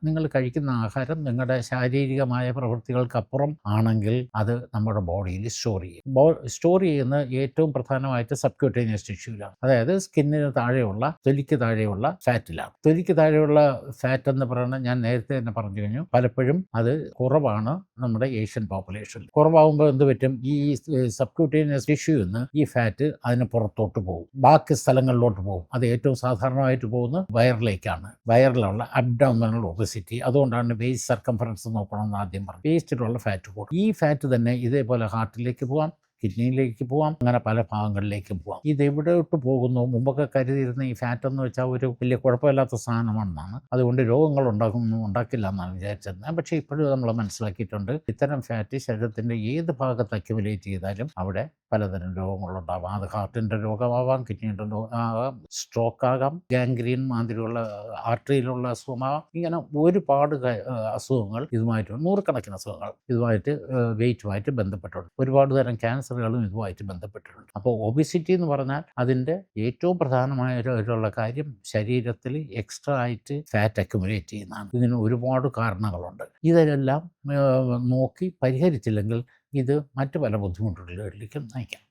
നിങ്ങൾ കഴിക്കുന്ന ആഹാരം നിങ്ങളുടെ ശാരീരികമായ പ്രവൃത്തികൾക്കപ്പുറം ആണെങ്കിൽ അത് നമ്മുടെ ബോഡിയിൽ സ്റ്റോർ ചെയ്യുന്ന ഏറ്റവും പ്രധാനമായിട്ട് സബ്ക്യൂട്ടേനിയസ് ടിഷ്യൂലാണ്. അതായത് സ്കിന്നിന് താഴെയുള്ള, തൊലിക്ക് താഴെയുള്ള ഫാറ്റിലാണ്. തൊലിക്ക് താഴെയുള്ള ഫാറ്റ് എന്ന് പറയുന്നത് ഞാൻ നേരത്തെ തന്നെ പറഞ്ഞു കഴിഞ്ഞു, പലപ്പോഴും അത് കുറവാണ് നമ്മുടെ ഏഷ്യൻ പോപ്പുലേഷനിൽ. കുറവാകുമ്പോൾ എന്ത് പറ്റും, ഈ സബ്ക്യൂട്ടേനിയസ് ടിഷ്യൂന്ന് ഈ ഫാറ്റ് അതിന് പുറത്തോട്ട് പോകും, ബാക്കി സ്ഥലങ്ങളിലോട്ട് പോകും. അത് ഏറ്റവും സാധാരണമായിട്ട് പോകുന്നത് വയറിലേക്കാണ്. വയറിലുള്ള അബ്ഡോമിനൽ ഒബസിറ്റി. അതുകൊണ്ടാണ് വേസ്റ്റ് സർക്കംഫറൻസ് നോക്കണമെന്ന് ആദ്യം പറഞ്ഞു. വേസ്റ്റിലുള്ള ഫാറ്റ് കൂടും. ഈ ഫാറ്റ് തന്നെ ഇതേപോലെ ഹാർട്ടിലേക്ക് പോകാം, കിഡ്നിയിലേക്ക് പോകാം, അങ്ങനെ പല ഭാഗങ്ങളിലേക്കും പോകാം. ഇതെവിടോട്ട് പോകുന്നു? മുമ്പൊക്കെ കരുതിയിരുന്ന ഈ ഫാറ്റ് എന്ന് വെച്ചാൽ ഒരു വലിയ കുഴപ്പമില്ലാത്ത സാധനമാണെന്നാണ്, അതുകൊണ്ട് രോഗങ്ങൾ ഉണ്ടാക്കില്ല എന്നാണ് വിചാരിച്ചിരുന്നത്. പക്ഷേ ഇപ്പോഴും നമ്മൾ മനസ്സിലാക്കിയിട്ടുണ്ട്, ഇത്തരം ഫാറ്റ് ശരീരത്തിൻ്റെ ഏത് ഭാഗത്ത് അക്യുമുലേറ്റ് ചെയ്താലും അവിടെ പലതരം രോഗങ്ങളുണ്ടാവാം. അത് ഹാർട്ടിൻ്റെ രോഗമാവാം, കിഡ്നിയുടെ രോഗമാകാം, സ്ട്രോക്ക് ആകാം, ഗാംഗ്രീൻ മാതിരിയുള്ള ആർട്ടറിയിലുള്ള അസുഖമാകാം. ഇങ്ങനെ ഒരുപാട് അസുഖങ്ങൾ ഇതുമായിട്ട്, നൂറുകണക്കിന് അസുഖങ്ങൾ ഇതുമായിട്ട് വെയിറ്റുമായിട്ട് ബന്ധപ്പെട്ടുണ്ട്. ഒരുപാട് തരം ക്യാൻസറുകളും ഇതുമായിട്ട് ബന്ധപ്പെട്ടിട്ടുണ്ട്. അപ്പോൾ ഒബിസിറ്റി എന്ന് പറഞ്ഞാൽ അതിൻ്റെ ഏറ്റവും പ്രധാനമായിട്ടുള്ള കാര്യം ശരീരത്തിൽ എക്സ്ട്രാ ആയിട്ട് ഫാറ്റ് അക്യുമുലേറ്റ് ചെയ്യുന്നതാണ്. ഇതിന് ഒരുപാട് കാരണങ്ങളുണ്ട്. ഇതെല്ലാം നോക്കി പരിഹരിച്ചില്ലെങ്കിൽ ഇത് മറ്റു പല ബുദ്ധിമുട്ടുകളിലേക്കും നയിക്കാം.